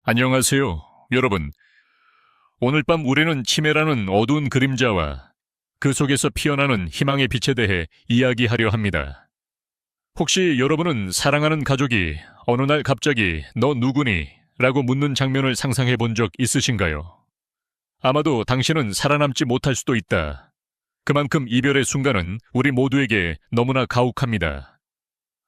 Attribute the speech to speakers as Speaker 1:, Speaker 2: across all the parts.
Speaker 1: 안녕하세요, 여러분. 오늘 밤 우리는 치매라는 어두운 그림자와 그 속에서 피어나는 희망의 빛에 대해 이야기하려 합니다. 혹시 여러분은 사랑하는 가족이 어느 날 갑자기 너 누구니? 라고 묻는 장면을 상상해 본 적 있으신가요? 아마도 당신은 살아남지 못할 수도 있다. 그만큼 이별의 순간은 우리 모두에게 너무나 가혹합니다.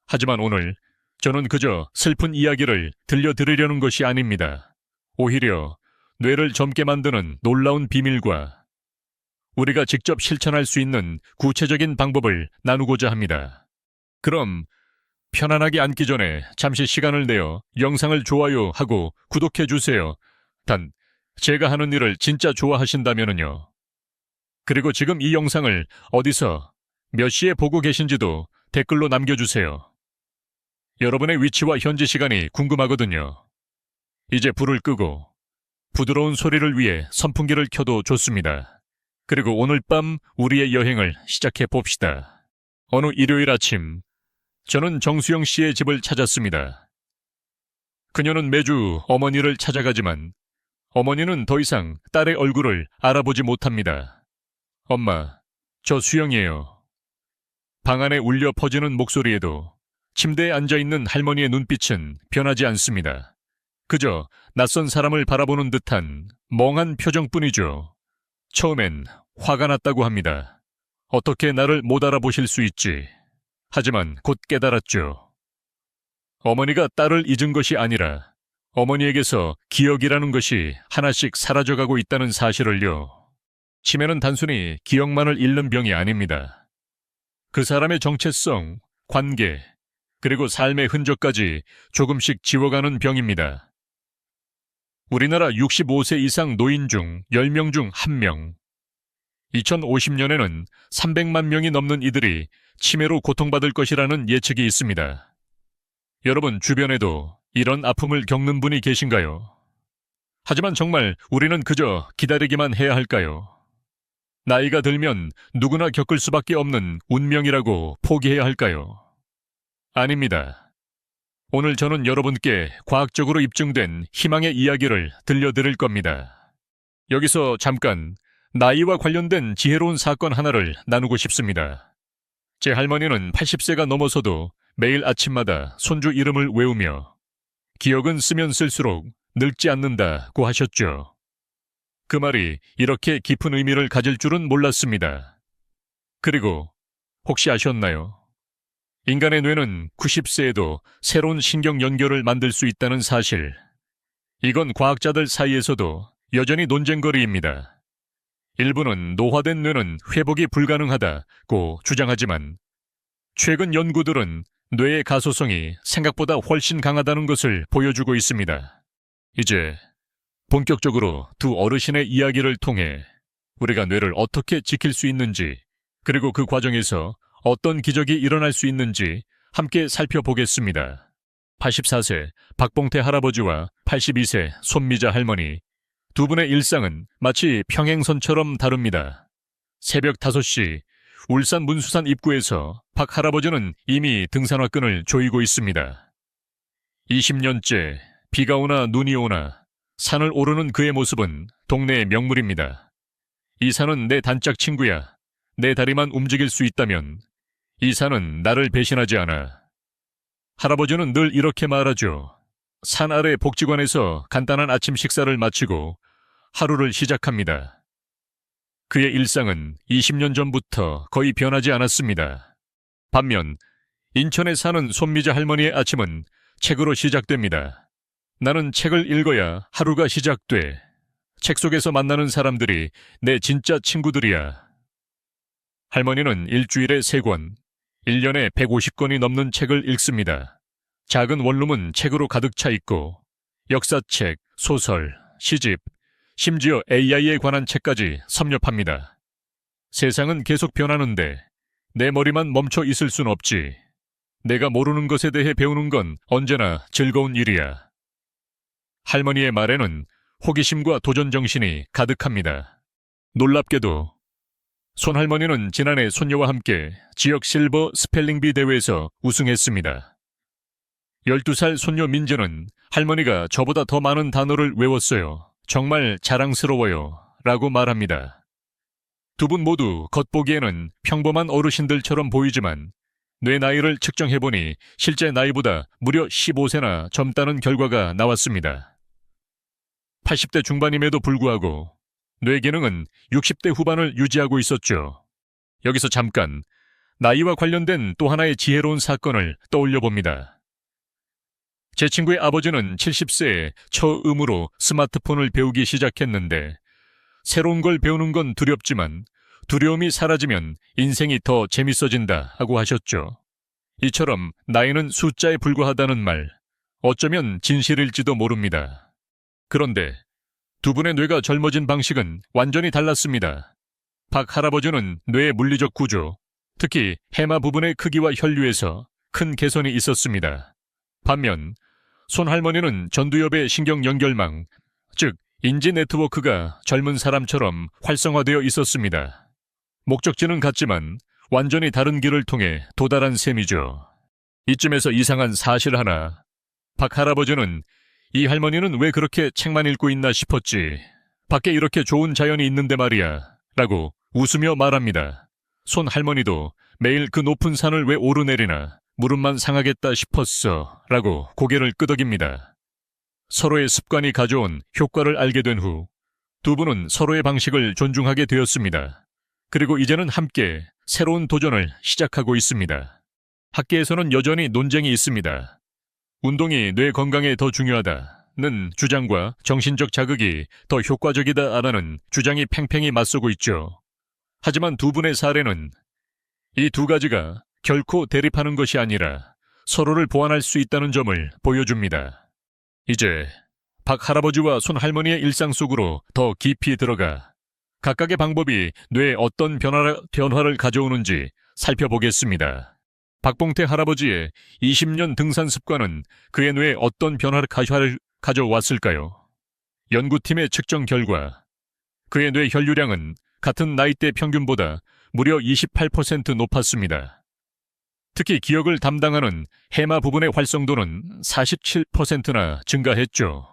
Speaker 1: 하지만 오늘 저는 그저 슬픈 이야기를 들려드리려는 것이 아닙니다. 오히려 뇌를 젊게 만드는 놀라운 비밀과 우리가 직접 실천할 수 있는 구체적인 방법을 나누고자 합니다. 그럼 편안하게 앉기 전에 잠시 시간을 내어 영상을 좋아요하고 구독해주세요. 단, 제가 하는 일을 진짜 좋아하신다면요. 그리고 지금 이 영상을 어디서 몇 시에 보고 계신지도 댓글로 남겨주세요. 여러분의 위치와 현지 시간이 궁금하거든요. 이제 불을 끄고 부드러운 소리를 위해 선풍기를 켜도 좋습니다. 그리고 오늘 밤 우리의 여행을 시작해 봅시다. 어느 일요일 아침, 저는 정수영 씨의 집을 찾았습니다. 그녀는 매주 어머니를 찾아가지만 어머니는 더 이상 딸의 얼굴을 알아보지 못합니다. 엄마, 저 수영이에요. 방 안에 울려 퍼지는 목소리에도 침대에 앉아있는 할머니의 눈빛은 변하지 않습니다. 그저 낯선 사람을 바라보는 듯한 멍한 표정뿐이죠. 처음엔 화가 났다고 합니다. 어떻게 나를 못 알아보실 수 있지? 하지만 곧 깨달았죠. 어머니가 딸을 잊은 것이 아니라 어머니에게서 기억이라는 것이 하나씩 사라져가고 있다는 사실을요. 치매는 단순히 기억만을 잃는 병이 아닙니다. 그 사람의 정체성, 관계, 그리고 삶의 흔적까지 조금씩 지워가는 병입니다. 우리나라 65세 이상 노인 중 10명 중 1명, 2050년에는 300만 명이 넘는 이들이 치매로 고통받을 것이라는 예측이 있습니다. 여러분 주변에도 이런 아픔을 겪는 분이 계신가요? 하지만 정말 우리는 그저 기다리기만 해야 할까요? 나이가 들면 누구나 겪을 수밖에 없는 운명이라고 포기해야 할까요? 아닙니다. 오늘 저는 여러분께 과학적으로 입증된 희망의 이야기를 들려드릴 겁니다. 여기서 잠깐 나이와 관련된 지혜로운 사건 하나를 나누고 싶습니다. 제 할머니는 80세가 넘어서도 매일 아침마다 손주 이름을 외우며 기억은 쓰면 쓸수록 늙지 않는다고 하셨죠. 그 말이 이렇게 깊은 의미를 가질 줄은 몰랐습니다. 그리고 혹시 아셨나요? 인간의 뇌는 90세에도 새로운 신경 연결을 만들 수 있다는 사실. 이건 과학자들 사이에서도 여전히 논쟁거리입니다. 일부는 노화된 뇌는 회복이 불가능하다고 주장하지만 최근 연구들은 뇌의 가소성이 생각보다 훨씬 강하다는 것을 보여주고 있습니다. 이제 본격적으로 두 어르신의 이야기를 통해 우리가 뇌를 어떻게 지킬 수 있는지, 그리고 그 과정에서 어떤 기적이 일어날 수 있는지 함께 살펴보겠습니다. 84세 박봉태 할아버지와 82세 손미자 할머니, 두 분의 일상은 마치 평행선처럼 다릅니다. 새벽 5시 울산 문수산 입구에서 박 할아버지는 이미 등산화끈을 조이고 있습니다. 20년째 비가 오나 눈이 오나 산을 오르는 그의 모습은 동네의 명물입니다. 이 산은 내 단짝 친구야. 내 다리만 움직일 수 있다면 이 산은 나를 배신하지 않아. 할아버지는 늘 이렇게 말하죠. 산 아래 복지관에서 간단한 아침 식사를 마치고 하루를 시작합니다. 그의 일상은 20년 전부터 거의 변하지 않았습니다. 반면 인천에 사는 손미자 할머니의 아침은 책으로 시작됩니다. 나는 책을 읽어야 하루가 시작돼. 책 속에서 만나는 사람들이 내 진짜 친구들이야. 할머니는 일주일에 3권, 1년에 150권이 넘는 책을 읽습니다. 작은 원룸은 책으로 가득 차 있고 역사책, 소설, 시집, 심지어 AI에 관한 책까지 섭렵합니다. 세상은 계속 변하는데 내 머리만 멈춰 있을 순 없지. 내가 모르는 것에 대해 배우는 건 언제나 즐거운 일이야. 할머니의 말에는 호기심과 도전 정신이 가득합니다. 놀랍게도 손할머니는 지난해 손녀와 함께 지역 실버 스펠링비 대회에서 우승했습니다. 12살 손녀 민지는 할머니가 저보다 더 많은 단어를 외웠어요. 정말 자랑스러워요. 라고 말합니다. 두 분 모두 겉보기에는 평범한 어르신들처럼 보이지만 뇌 나이를 측정해보니 실제 나이보다 무려 15세나 젊다는 결과가 나왔습니다. 80대 중반임에도 불구하고 뇌 기능은 60대 후반을 유지하고 있었죠. 여기서 잠깐 나이와 관련된 또 하나의 지혜로운 사건을 떠올려 봅니다. 제 친구의 아버지는 70세에 처음으로 스마트폰을 배우기 시작했는데 새로운 걸 배우는 건 두렵지만 두려움이 사라지면 인생이 더 재밌어진다 하고 하셨죠. 이처럼 나이는 숫자에 불과하다는 말, 어쩌면 진실일지도 모릅니다. 그런데 두 분의 뇌가 젊어진 방식은 완전히 달랐습니다. 박 할아버지는 뇌의 물리적 구조, 특히 해마 부분의 크기와 혈류에서 큰 개선이 있었습니다. 반면 손 할머니는 전두엽의 신경 연결망, 즉 인지 네트워크가 젊은 사람처럼 활성화되어 있었습니다. 목적지는 같지만 완전히 다른 길을 통해 도달한 셈이죠. 이쯤에서 이상한 사실 하나. 박 할아버지는 이 할머니는 왜 그렇게 책만 읽고 있나 싶었지. 밖에 이렇게 좋은 자연이 있는데 말이야. 라고 웃으며 말합니다. 손 할머니도 매일 그 높은 산을 왜 오르내리나 무릎만 상하겠다 싶었어. 라고 고개를 끄덕입니다. 서로의 습관이 가져온 효과를 알게 된 후 두 분은 서로의 방식을 존중하게 되었습니다. 그리고 이제는 함께 새로운 도전을 시작하고 있습니다. 학계에서는 여전히 논쟁이 있습니다. 운동이 뇌 건강에 더 중요하다는 주장과 정신적 자극이 더 효과적이다라는 주장이 팽팽히 맞서고 있죠. 하지만 두 분의 사례는 이 두 가지가 결코 대립하는 것이 아니라 서로를 보완할 수 있다는 점을 보여줍니다. 이제 박 할아버지와 손 할머니의 일상 속으로 더 깊이 들어가 각각의 방법이 뇌에 어떤 변화를 가져오는지 살펴보겠습니다. 박봉태 할아버지의 20년 등산 습관은 그의 뇌에 어떤 변화를 가져왔을까요? 연구팀의 측정 결과 그의 뇌 혈류량은 같은 나이대 평균보다 무려 28% 높았습니다. 특히 기억을 담당하는 해마 부분의 활성도는 47%나 증가했죠.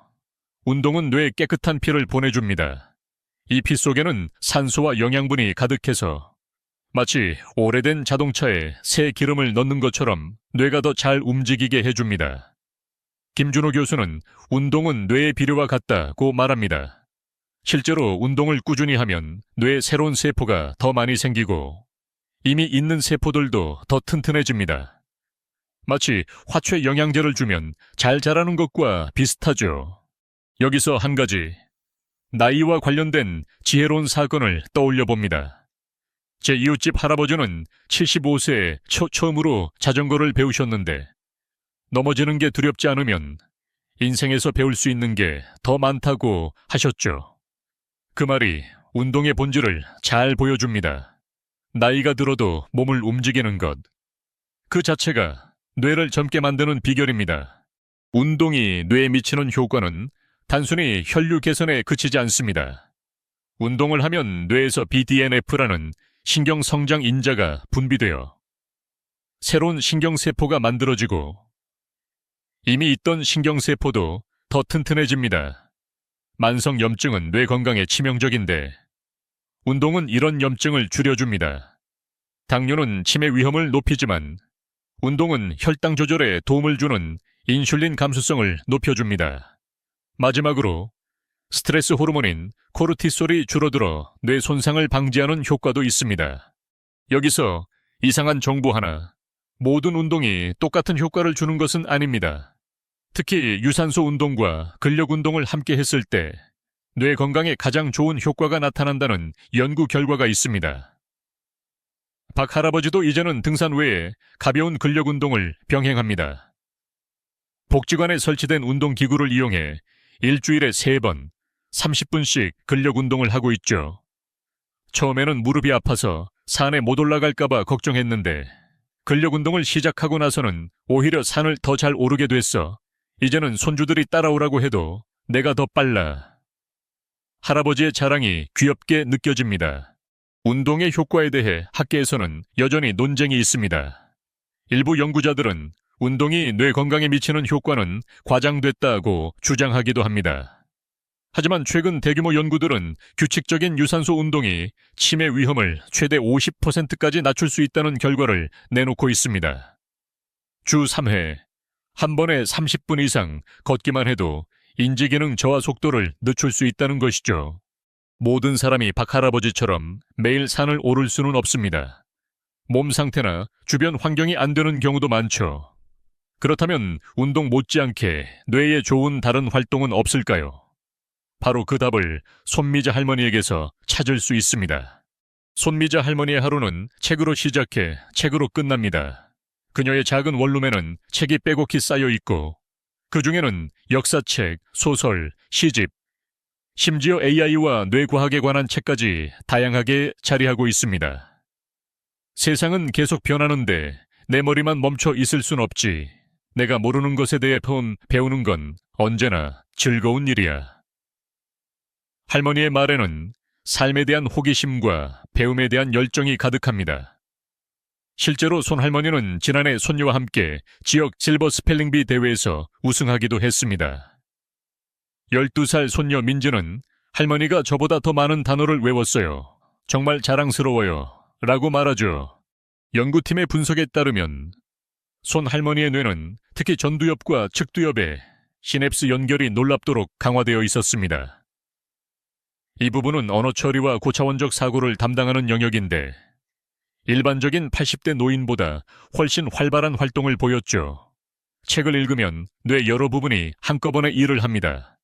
Speaker 1: 운동은 뇌에 깨끗한 피를 보내줍니다. 이 피 속에는 산소와 영양분이 가득해서 마치 오래된 자동차에 새 기름을 넣는 것처럼 뇌가 더 잘 움직이게 해줍니다. 김준호 교수는 운동은 뇌의 비료와 같다고 말합니다. 실제로 운동을 꾸준히 하면 뇌에 새로운 세포가 더 많이 생기고 이미 있는 세포들도 더 튼튼해집니다. 마치 화채 영양제를 주면 잘 자라는 것과 비슷하죠. 여기서 한 가지, 나이와 관련된 지혜로운 사건을 떠올려 봅니다. 제 이웃집 할아버지는 75세에 처음으로 자전거를 배우셨는데 넘어지는 게 두렵지 않으면 인생에서 배울 수 있는 게 더 많다고 하셨죠. 그 말이 운동의 본질을 잘 보여줍니다. 나이가 들어도 몸을 움직이는 것. 그 자체가 뇌를 젊게 만드는 비결입니다. 운동이 뇌에 미치는 효과는 단순히 혈류 개선에 그치지 않습니다. 운동을 하면 뇌에서 BDNF라는 신경 성장 인자가 분비되어 새로운 신경세포가 만들어지고 이미 있던 신경세포도 더 튼튼해집니다. 만성 염증은 뇌 건강에 치명적인데 운동은 이런 염증을 줄여줍니다. 당뇨는 치매 위험을 높이지만 운동은 혈당 조절에 도움을 주는 인슐린 감수성을 높여줍니다. 마지막으로 스트레스 호르몬인 코르티솔이 줄어들어 뇌 손상을 방지하는 효과도 있습니다. 여기서 이상한 정보 하나. 모든 운동이 똑같은 효과를 주는 것은 아닙니다. 특히 유산소 운동과 근력 운동을 함께 했을 때 뇌 건강에 가장 좋은 효과가 나타난다는 연구 결과가 있습니다. 박 할아버지도 이제는 등산 외에 가벼운 근력 운동을 병행합니다. 복지관에 설치된 운동기구를 이용해 일주일에 3번, 30분씩 근력 운동을 하고 있죠. 처음에는 무릎이 아파서 산에 못 올라갈까봐 걱정했는데 근력 운동을 시작하고 나서는 오히려 산을 더 잘 오르게 됐어. 이제는 손주들이 따라오라고 해도 내가 더 빨라. 할아버지의 자랑이 귀엽게 느껴집니다. 운동의 효과에 대해 학계에서는 여전히 논쟁이 있습니다. 일부 연구자들은 운동이 뇌 건강에 미치는 효과는 과장됐다고 주장하기도 합니다. 하지만 최근 대규모 연구들은 규칙적인 유산소 운동이 치매 위험을 최대 50%까지 낮출 수 있다는 결과를 내놓고 있습니다. 주 3회, 한 번에 30분 이상 걷기만 해도 인지기능 저하 속도를 늦출 수 있다는 것이죠. 모든 사람이 박할아버지처럼 매일 산을 오를 수는 없습니다. 몸 상태나 주변 환경이 안 되는 경우도 많죠. 그렇다면 운동 못지않게 뇌에 좋은 다른 활동은 없을까요? 바로 그 답을 손미자 할머니에게서 찾을 수 있습니다. 손미자 할머니의 하루는 책으로 시작해 책으로 끝납니다. 그녀의 작은 원룸에는 책이 빼곡히 쌓여 있고 그 중에는 역사책, 소설, 시집, 심지어 AI와 뇌과학에 관한 책까지 다양하게 자리하고 있습니다. 세상은 계속 변하는데 내 머리만 멈춰 있을 순 없지. 내가 모르는 것에 대해 배우는 건 언제나 즐거운 일이야. 할머니의 말에는 삶에 대한 호기심과 배움에 대한 열정이 가득합니다. 실제로 손할머니는 지난해 손녀와 함께 지역 실버 스펠링비 대회에서 우승하기도 했습니다. 12살 손녀 민지는 할머니가 저보다 더 많은 단어를 외웠어요. 정말 자랑스러워요. 라고 말하죠. 연구팀의 분석에 따르면 손할머니의 뇌는 특히 전두엽과 측두엽의 시냅스 연결이 놀랍도록 강화되어 있었습니다. 이 부분은 언어 처리와 고차원적 사고를 담당하는 영역인데 일반적인 80대 노인보다 훨씬 활발한 활동을 보였죠. 책을 읽으면 뇌 여러 부분이 한꺼번에 일을 합니다.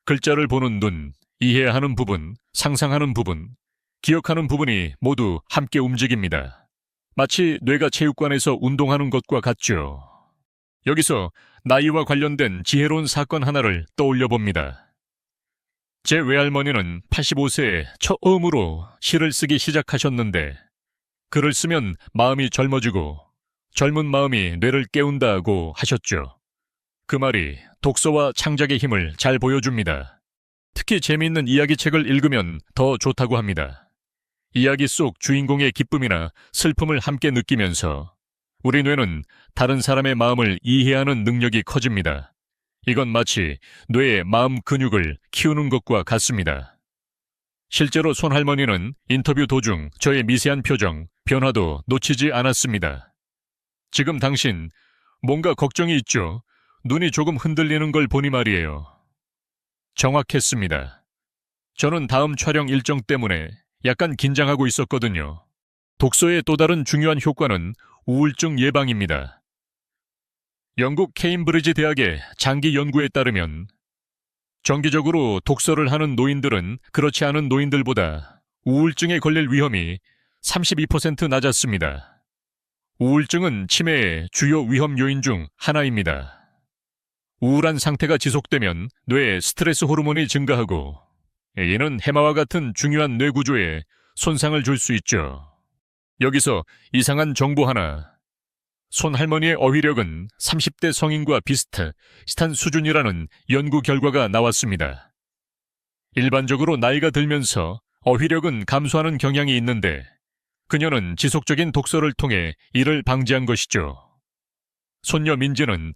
Speaker 1: 글자를 보는 눈, 이해하는 부분, 상상하는 부분, 기억하는 부분이 모두 함께 움직입니다. 마치 뇌가 체육관에서 운동하는 것과 같죠. 여기서 나이와 관련된 지혜로운 사건 하나를 떠올려 봅니다. 제 외할머니는 85세에 처음으로 시를 쓰기 시작하셨는데 글을 쓰면 마음이 젊어지고 젊은 마음이 뇌를 깨운다고 하셨죠. 그 말이 독서와 창작의 힘을 잘 보여줍니다. 특히 재미있는 이야기책을 읽으면 더 좋다고 합니다. 이야기 속 주인공의 기쁨이나 슬픔을 함께 느끼면서 우리 뇌는 다른 사람의 마음을 이해하는 능력이 커집니다. 이건 마치 뇌의 마음 근육을 키우는 것과 같습니다. 실제로 손할머니는 인터뷰 도중 저의 미세한 표정, 변화도 놓치지 않았습니다. 지금 당신 뭔가 걱정이 있죠? 눈이 조금 흔들리는 걸 보니 말이에요. 정확했습니다. 저는 다음 촬영 일정 때문에 약간 긴장하고 있었거든요. 독서의 또 다른 중요한 효과는 우울증 예방입니다. 영국 케임브리지 대학의 장기 연구에 따르면 정기적으로 독서를 하는 노인들은 그렇지 않은 노인들보다 우울증에 걸릴 위험이 32% 낮았습니다. 우울증은 치매의 주요 위험 요인 중 하나입니다. 우울한 상태가 지속되면 뇌에 스트레스 호르몬이 증가하고 이는 해마와 같은 중요한 뇌 구조에 손상을 줄 수 있죠. 여기서 이상한 정보 하나. 손할머니의 어휘력은 30대 성인과 비슷한 수준이라는 연구 결과가 나왔습니다. 일반적으로 나이가 들면서 어휘력은 감소하는 경향이 있는데 그녀는 지속적인 독서를 통해 이를 방지한 것이죠. 손녀 민지는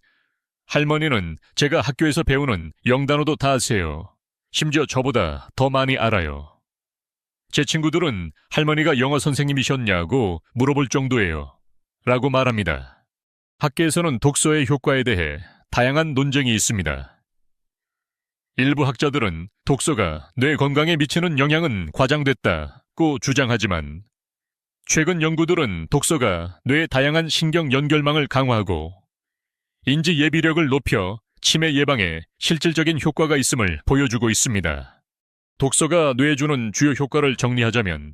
Speaker 1: 할머니는 제가 학교에서 배우는 영단어도 다 아세요. 심지어 저보다 더 많이 알아요. 제 친구들은 할머니가 영어 선생님이셨냐고 물어볼 정도예요. 라고 말합니다. 학계에서는 독서의 효과에 대해 다양한 논쟁이 있습니다. 일부 학자들은 독서가 뇌 건강에 미치는 영향은 과장됐다고 주장하지만 최근 연구들은 독서가 뇌의 다양한 신경 연결망을 강화하고 인지 예비력을 높여 치매 예방에 실질적인 효과가 있음을 보여주고 있습니다. 독서가 뇌에 주는 주요 효과를 정리하자면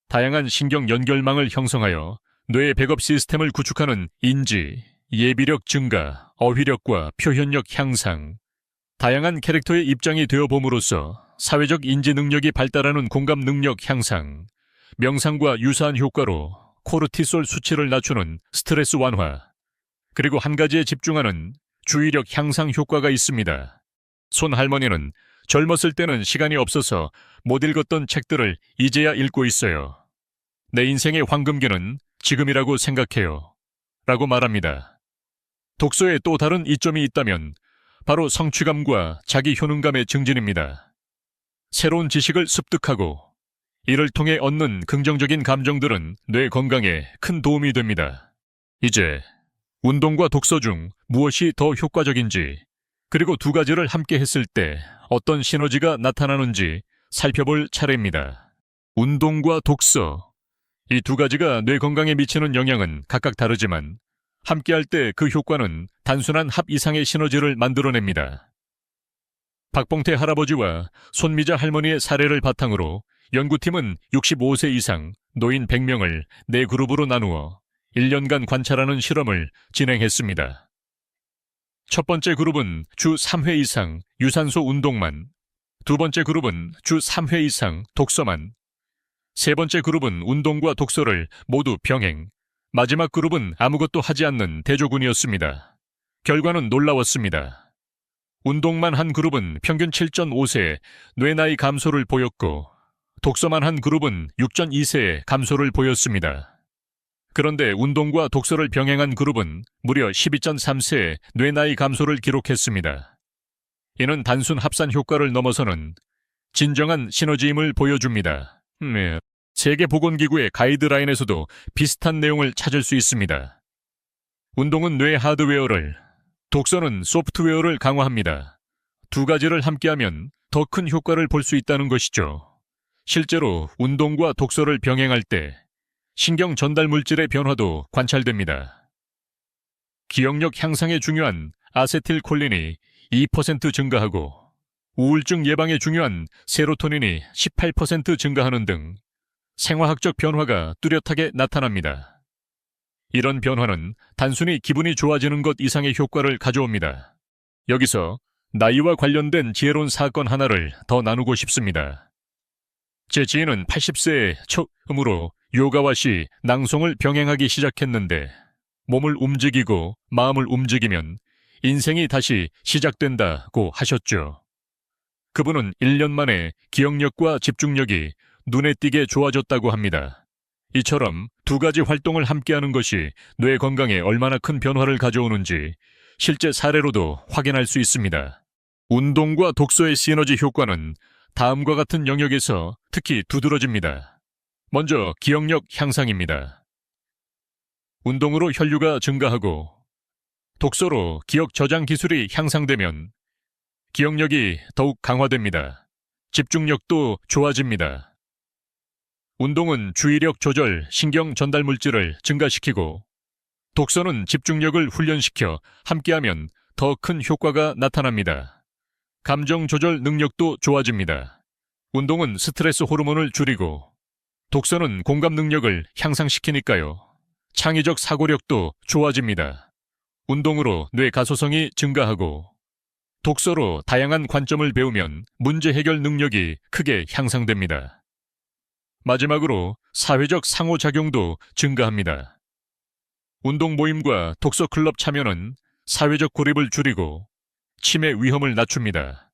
Speaker 1: 다양한 신경 연결망을 형성하여 뇌의 백업 시스템을 구축하는 인지, 예비력 증가, 어휘력과 표현력 향상, 다양한 캐릭터의 입장이 되어봄으로써 사회적 인지 능력이 발달하는 공감 능력 향상, 명상과 유사한 효과로 코르티솔 수치를 낮추는 스트레스 완화, 그리고 한 가지에 집중하는 주의력 향상 효과가 있습니다. 손할머니는 젊었을 때는 시간이 없어서 못 읽었던 책들을 이제야 읽고 있어요. 내 인생의 황금기는 지금이라고 생각해요. 라고 말합니다. 독서의 또 다른 이점이 있다면 바로 성취감과 자기 효능감의 증진입니다. 새로운 지식을 습득하고 이를 통해 얻는 긍정적인 감정들은 뇌 건강에 큰 도움이 됩니다. 이제 운동과 독서 중 무엇이 더 효과적인지, 그리고 두 가지를 함께 했을 때 어떤 시너지가 나타나는지 살펴볼 차례입니다. 운동과 독서. 이 두 가지가 뇌 건강에 미치는 영향은 각각 다르지만 함께할 때 그 효과는 단순한 합 이상의 시너지를 만들어냅니다. 박봉태 할아버지와 손미자 할머니의 사례를 바탕으로 연구팀은 65세 이상 노인 100명을 4그룹으로 나누어 1년간 관찰하는 실험을 진행했습니다. 첫 번째 그룹은 주 3회 이상 유산소 운동만, 두 번째 그룹은 주 3회 이상 독서만, 세 번째 그룹은 운동과 독서를 모두 병행, 마지막 그룹은 아무것도 하지 않는 대조군이었습니다. 결과는 놀라웠습니다. 운동만 한 그룹은 평균 7.5세의 뇌나이 감소를 보였고, 독서만 한 그룹은 6.2세의 감소를 보였습니다. 그런데 운동과 독서를 병행한 그룹은 무려 12.3세의 뇌나이 감소를 기록했습니다. 이는 단순 합산 효과를 넘어서는 진정한 시너지임을 보여줍니다. 세계보건기구의 가이드라인에서도 비슷한 내용을 찾을 수 있습니다. 운동은 뇌 하드웨어를, 독서는 소프트웨어를 강화합니다. 두 가지를 함께하면 더 큰 효과를 볼 수 있다는 것이죠. 실제로 운동과 독서를 병행할 때 신경 전달 물질의 변화도 관찰됩니다. 기억력 향상에 중요한 아세틸콜린이 2% 증가하고 우울증 예방에 중요한 세로토닌이 18% 증가하는 등 생화학적 변화가 뚜렷하게 나타납니다. 이런 변화는 단순히 기분이 좋아지는 것 이상의 효과를 가져옵니다. 여기서 나이와 관련된 지혜로운 사건 하나를 더 나누고 싶습니다. 제 지인은 80세에 처음으로 요가와 시, 낭송을 병행하기 시작했는데 몸을 움직이고 마음을 움직이면 인생이 다시 시작된다고 하셨죠. 그분은 1년 만에 기억력과 집중력이 눈에 띄게 좋아졌다고 합니다. 이처럼 두 가지 활동을 함께하는 것이 뇌 건강에 얼마나 큰 변화를 가져오는지 실제 사례로도 확인할 수 있습니다. 운동과 독서의 시너지 효과는 다음과 같은 영역에서 특히 두드러집니다. 먼저 기억력 향상입니다. 운동으로 혈류가 증가하고 독서로 기억 저장 기술이 향상되면 기억력이 더욱 강화됩니다. 집중력도 좋아집니다. 운동은 주의력 조절, 신경 전달 물질을 증가시키고 독서는 집중력을 훈련시켜 함께하면 더 큰 효과가 나타납니다. 감정 조절 능력도 좋아집니다. 운동은 스트레스 호르몬을 줄이고 독서는 공감 능력을 향상시키니까요. 창의적 사고력도 좋아집니다. 운동으로 뇌 가소성이 증가하고 독서로 다양한 관점을 배우면 문제 해결 능력이 크게 향상됩니다. 마지막으로 사회적 상호작용도 증가합니다. 운동 모임과 독서 클럽 참여는 사회적 고립을 줄이고 치매 위험을 낮춥니다.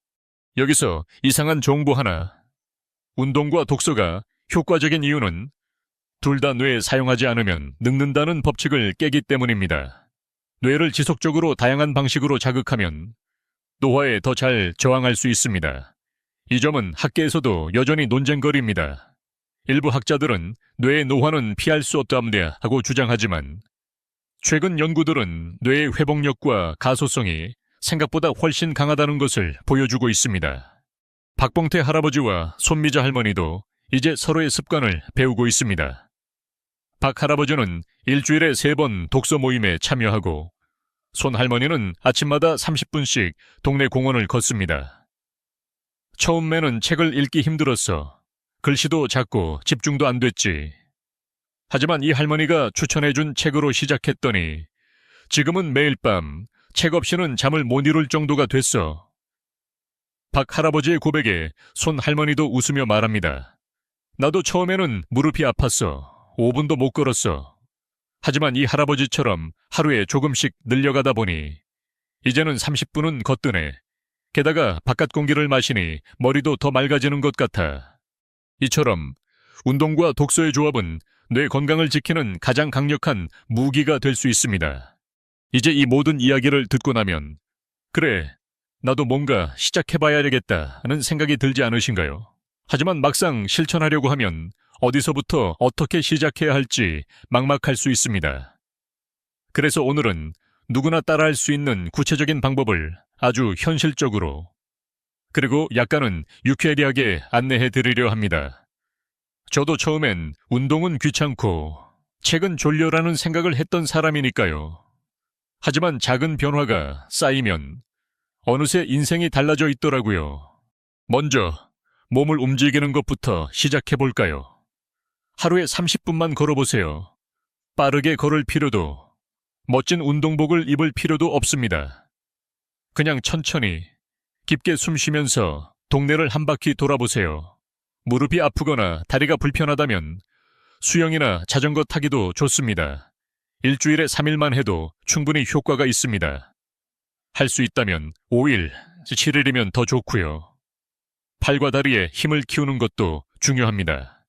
Speaker 1: 여기서 이상한 정보 하나. 운동과 독서가 효과적인 이유는 둘 다 뇌에 사용하지 않으면 늙는다는 법칙을 깨기 때문입니다. 뇌를 지속적으로 다양한 방식으로 자극하면 노화에 더 잘 저항할 수 있습니다. 이 점은 학계에서도 여전히 논쟁거리입니다. 일부 학자들은 뇌의 노화는 피할 수 없다며 하고 주장하지만 최근 연구들은 뇌의 회복력과 가소성이 생각보다 훨씬 강하다는 것을 보여주고 있습니다. 박봉태 할아버지와 손미자 할머니도 이제 서로의 습관을 배우고 있습니다. 박 할아버지는 일주일에 3번 독서 모임에 참여하고 손 할머니는 아침마다 30분씩 동네 공원을 걷습니다. 처음에는 책을 읽기 힘들었어. 글씨도 작고 집중도 안 됐지. 하지만 이 할머니가 추천해준 책으로 시작했더니 지금은 매일 밤 책 없이는 잠을 못 이룰 정도가 됐어. 박 할아버지의 고백에 손 할머니도 웃으며 말합니다. 나도 처음에는 무릎이 아팠어. 5분도 못 걸었어. 하지만 이 할아버지처럼 하루에 조금씩 늘려가다 보니 이제는 30분은 걷더네. 게다가 바깥 공기를 마시니 머리도 더 맑아지는 것 같아. 이처럼 운동과 독서의 조합은 뇌 건강을 지키는 가장 강력한 무기가 될 수 있습니다. 이제 이 모든 이야기를 듣고 나면 그래, 나도 뭔가 시작해봐야겠다 하는 생각이 들지 않으신가요? 하지만 막상 실천하려고 하면 어디서부터 어떻게 시작해야 할지 막막할 수 있습니다. 그래서 오늘은 누구나 따라할 수 있는 구체적인 방법을 아주 현실적으로 그리고 약간은 유쾌하게 안내해 드리려 합니다. 저도 처음엔 운동은 귀찮고 책은 졸려라는 생각을 했던 사람이니까요. 하지만 작은 변화가 쌓이면 어느새 인생이 달라져 있더라고요. 먼저 몸을 움직이는 것부터 시작해 볼까요? 하루에 30분만 걸어보세요. 빠르게 걸을 필요도, 멋진 운동복을 입을 필요도 없습니다. 그냥 천천히, 깊게 숨 쉬면서 동네를 한 바퀴 돌아보세요. 무릎이 아프거나 다리가 불편하다면 수영이나 자전거 타기도 좋습니다. 일주일에 3일만 해도 충분히 효과가 있습니다. 할 수 있다면 5일, 7일이면 더 좋고요. 팔과 다리에 힘을 키우는 것도 중요합니다.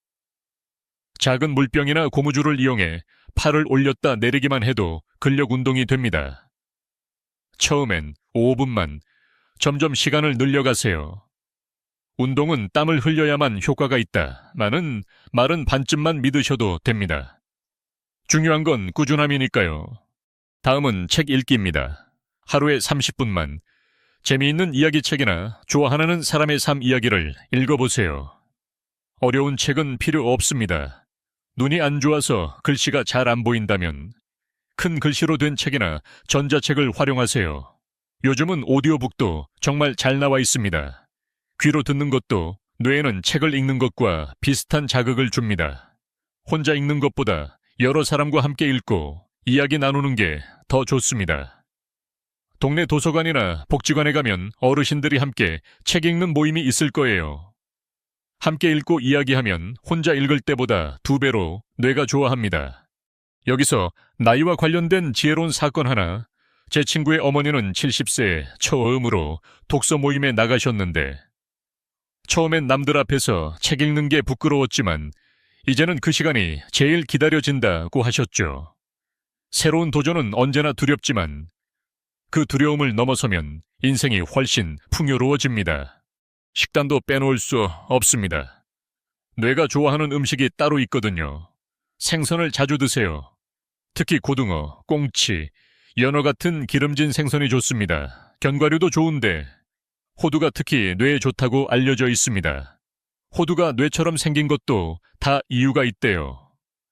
Speaker 1: 작은 물병이나 고무줄을 이용해 팔을 올렸다 내리기만 해도 근력 운동이 됩니다. 처음엔 5분만, 점점 시간을 늘려가세요. 운동은 땀을 흘려야만 효과가 있다마는 말은 반쯤만 믿으셔도 됩니다. 중요한 건 꾸준함이니까요. 다음은 책 읽기입니다. 하루에 30분만 재미있는 이야기책이나 좋아하는 사람의 삶 이야기를 읽어보세요. 어려운 책은 필요 없습니다. 눈이 안 좋아서 글씨가 잘 안 보인다면 큰 글씨로 된 책이나 전자책을 활용하세요. 요즘은 오디오북도 정말 잘 나와 있습니다. 귀로 듣는 것도 뇌에는 책을 읽는 것과 비슷한 자극을 줍니다. 혼자 읽는 것보다 여러 사람과 함께 읽고 이야기 나누는 게 더 좋습니다. 동네 도서관이나 복지관에 가면 어르신들이 함께 책 읽는 모임이 있을 거예요. 함께 읽고 이야기하면 혼자 읽을 때보다 2배로 뇌가 좋아합니다. 여기서 나이와 관련된 지혜로운 사건 하나, 제 친구의 어머니는 70세에 처음으로 독서 모임에 나가셨는데 처음엔 남들 앞에서 책 읽는 게 부끄러웠지만 이제는 그 시간이 제일 기다려진다고 하셨죠. 새로운 도전은 언제나 두렵지만 그 두려움을 넘어서면 인생이 훨씬 풍요로워집니다. 식단도 빼놓을 수 없습니다. 뇌가 좋아하는 음식이 따로 있거든요. 생선을 자주 드세요. 특히 고등어, 꽁치, 연어 같은 기름진 생선이 좋습니다. 견과류도 좋은데 호두가 특히 뇌에 좋다고 알려져 있습니다. 호두가 뇌처럼 생긴 것도 다 이유가 있대요.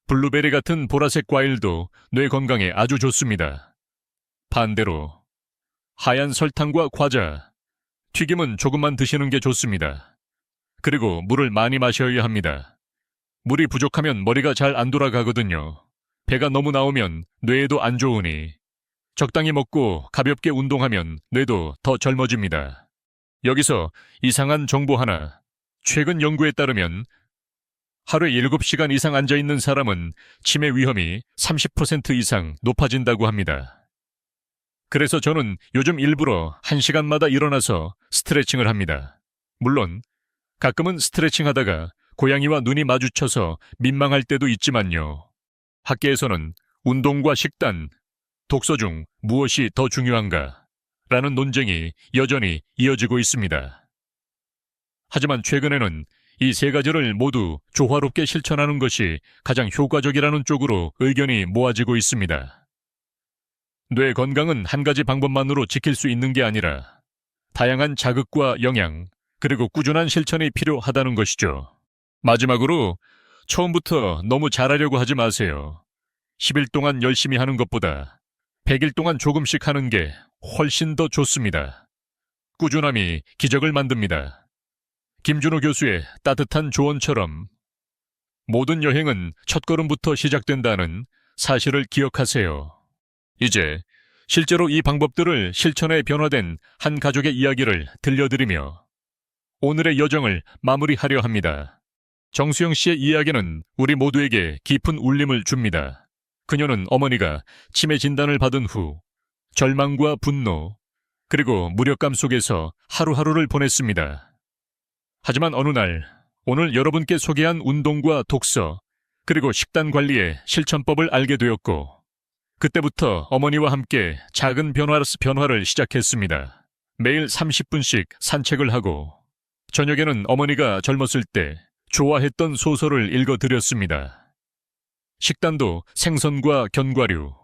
Speaker 1: 블루베리 같은 보라색 과일도 뇌 건강에 아주 좋습니다. 반대로 하얀 설탕과 과자, 튀김은 조금만 드시는 게 좋습니다. 그리고 물을 많이 마셔야 합니다. 물이 부족하면 머리가 잘 안 돌아가거든요. 배가 너무 나오면 뇌에도 안 좋으니 적당히 먹고 가볍게 운동하면 뇌도 더 젊어집니다. 여기서 이상한 정보 하나. 최근 연구에 따르면 하루에 7시간 이상 앉아있는 사람은 치매 위험이 30% 이상 높아진다고 합니다. 그래서 저는 요즘 일부러 1시간마다 일어나서 스트레칭을 합니다. 물론 가끔은 스트레칭 하다가 고양이와 눈이 마주쳐서 민망할 때도 있지만요. 학계에서는 운동과 식단, 독서 중 무엇이 더 중요한가? 라는 논쟁이 여전히 이어지고 있습니다. 하지만 최근에는 이 3가지를 모두 조화롭게 실천하는 것이 가장 효과적이라는 쪽으로 의견이 모아지고 있습니다. 뇌 건강은 한 가지 방법만으로 지킬 수 있는 게 아니라 다양한 자극과 영양, 그리고 꾸준한 실천이 필요하다는 것이죠. 마지막으로 처음부터 너무 잘하려고 하지 마세요. 10일 동안 열심히 하는 것보다 100일 동안 조금씩 하는 게 훨씬 더 좋습니다. 꾸준함이 기적을 만듭니다. 김준호 교수의 따뜻한 조언처럼 모든 여행은 첫걸음부터 시작된다는 사실을 기억하세요. 이제 실제로 이 방법들을 실천에 변화된 한 가족의 이야기를 들려드리며 오늘의 여정을 마무리하려 합니다. 정수영 씨의 이야기는 우리 모두에게 깊은 울림을 줍니다. 그녀는 어머니가 치매 진단을 받은 후 절망과 분노, 그리고 무력감 속에서 하루하루를 보냈습니다. 하지만 어느 날, 오늘 여러분께 소개한 운동과 독서, 그리고 식단 관리의 실천법을 알게 되었고, 그때부터 어머니와 함께 작은 변화를 시작했습니다. 매일 30분씩 산책을 하고 저녁에는 어머니가 젊었을 때 좋아했던 소설을 읽어드렸습니다. 식단도 생선과 견과류,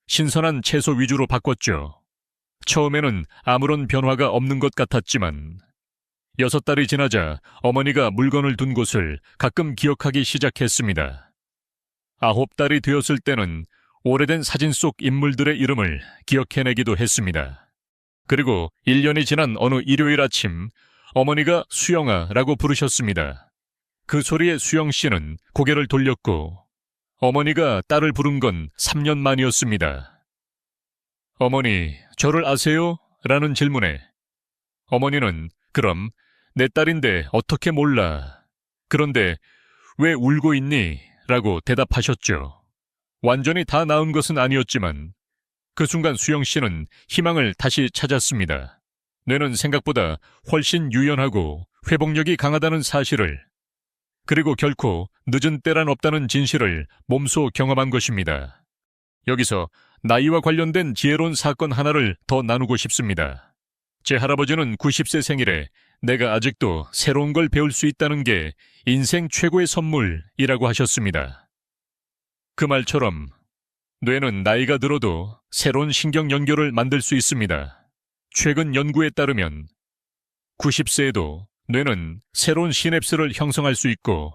Speaker 1: 신선한 채소 위주로 바꿨죠. 처음에는 아무런 변화가 없는 것 같았지만 6달이 지나자 어머니가 물건을 둔 곳을 가끔 기억하기 시작했습니다. 9달이 되었을 때는 오래된 사진 속 인물들의 이름을 기억해내기도 했습니다. 그리고 1년이 지난 어느 일요일 아침 어머니가 수영아라고 부르셨습니다. 그 소리에 수영 씨는 고개를 돌렸고 어머니가 딸을 부른 건 3년 만이었습니다. 어머니, 저를 아세요? 라는 질문에 어머니는 그럼 내 딸인데 어떻게 몰라? 그런데 왜 울고 있니? 라고 대답하셨죠. 완전히 다 나은 것은 아니었지만 그 순간 수영 씨는 희망을 다시 찾았습니다. 뇌는 생각보다 훨씬 유연하고 회복력이 강하다는 사실을, 그리고 결코 늦은 때란 없다는 진실을 몸소 경험한 것입니다. 여기서 나이와 관련된 지혜로운 사건 하나를 더 나누고 싶습니다. 제 할아버지는 90세 생일에 내가 아직도 새로운 걸 배울 수 있다는 게 인생 최고의 선물이라고 하셨습니다. 그 말처럼 뇌는 나이가 들어도 새로운 신경 연결을 만들 수 있습니다. 최근 연구에 따르면 90세에도 뇌는 새로운 시냅스를 형성할 수 있고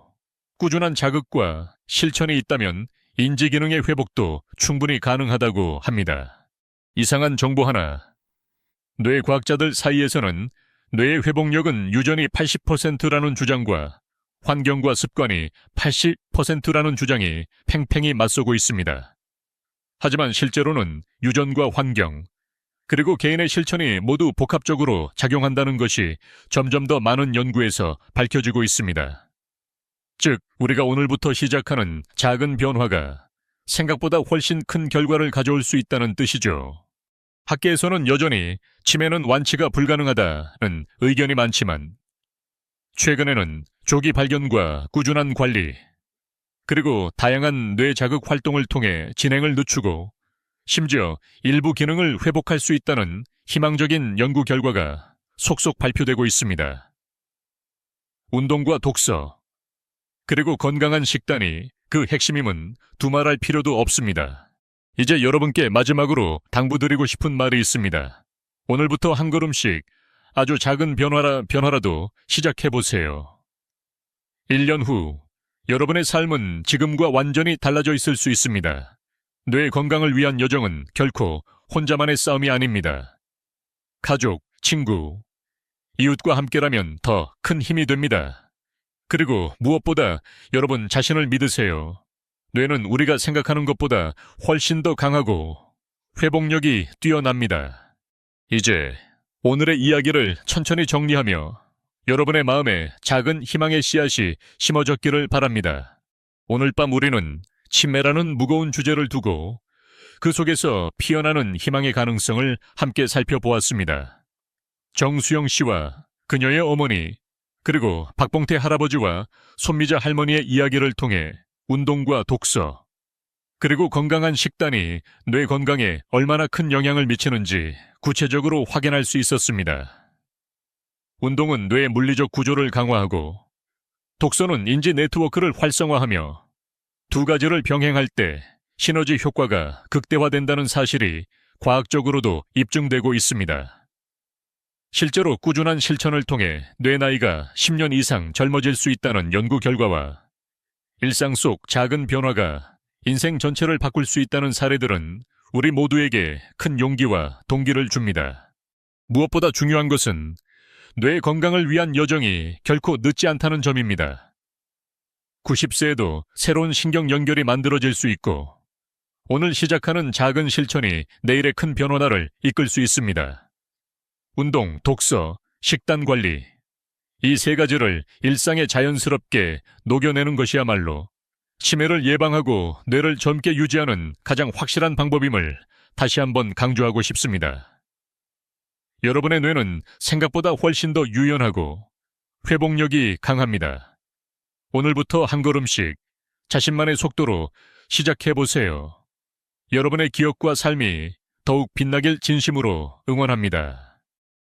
Speaker 1: 꾸준한 자극과 실천이 있다면 인지 기능의 회복도 충분히 가능하다고 합니다. 이상한 정보 하나. 뇌 과학자들 사이에서는 뇌의 회복력은 유전이 80%라는 주장과 환경과 습관이 80%라는 주장이 팽팽히 맞서고 있습니다. 하지만 실제로는 유전과 환경, 그리고 개인의 실천이 모두 복합적으로 작용한다는 것이 점점 더 많은 연구에서 밝혀지고 있습니다. 즉, 우리가 오늘부터 시작하는 작은 변화가 생각보다 훨씬 큰 결과를 가져올 수 있다는 뜻이죠. 학계에서는 여전히 치매는 완치가 불가능하다는 의견이 많지만 최근에는 조기 발견과 꾸준한 관리, 그리고 다양한 뇌 자극 활동을 통해 진행을 늦추고 심지어 일부 기능을 회복할 수 있다는 희망적인 연구 결과가 속속 발표되고 있습니다. 운동과 독서, 그리고 건강한 식단이 그 핵심임은 두말할 필요도 없습니다. 이제 여러분께 마지막으로 당부드리고 싶은 말이 있습니다. 오늘부터 한 걸음씩 아주 작은 변화라도 시작해보세요. 1년 후 여러분의 삶은 지금과 완전히 달라져 있을 수 있습니다. 뇌 건강을 위한 여정은 결코 혼자만의 싸움이 아닙니다. 가족, 친구, 이웃과 함께라면 더 큰 힘이 됩니다. 그리고 무엇보다 여러분 자신을 믿으세요. 뇌는 우리가 생각하는 것보다 훨씬 더 강하고 회복력이 뛰어납니다. 이제 오늘의 이야기를 천천히 정리하며 여러분의 마음에 작은 희망의 씨앗이 심어졌기를 바랍니다. 오늘 밤 우리는 치매라는 무거운 주제를 두고 그 속에서 피어나는 희망의 가능성을 함께 살펴보았습니다. 정수영 씨와 그녀의 어머니, 그리고 박봉태 할아버지와 손미자 할머니의 이야기를 통해 운동과 독서, 그리고 건강한 식단이 뇌 건강에 얼마나 큰 영향을 미치는지 구체적으로 확인할 수 있었습니다. 운동은 뇌의 물리적 구조를 강화하고 독서는 인지 네트워크를 활성화하며 두 가지를 병행할 때 시너지 효과가 극대화된다는 사실이 과학적으로도 입증되고 있습니다. 실제로 꾸준한 실천을 통해 뇌 나이가 10년 이상 젊어질 수 있다는 연구 결과와 일상 속 작은 변화가 인생 전체를 바꿀 수 있다는 사례들은 우리 모두에게 큰 용기와 동기를 줍니다. 무엇보다 중요한 것은 뇌 건강을 위한 여정이 결코 늦지 않다는 점입니다. 90세에도 새로운 신경 연결이 만들어질 수 있고 오늘 시작하는 작은 실천이 내일의 큰 변화를 이끌 수 있습니다. 운동, 독서, 식단 관리, 이 세 가지를 일상에 자연스럽게 녹여내는 것이야말로 치매를 예방하고 뇌를 젊게 유지하는 가장 확실한 방법임을 다시 한번 강조하고 싶습니다. 여러분의 뇌는 생각보다 훨씬 더 유연하고 회복력이 강합니다. 오늘부터 한 걸음씩 자신만의 속도로 시작해보세요. 여러분의 기억과 삶이 더욱 빛나길 진심으로 응원합니다.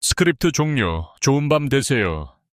Speaker 1: 스크립트 종료. 좋은 밤 되세요.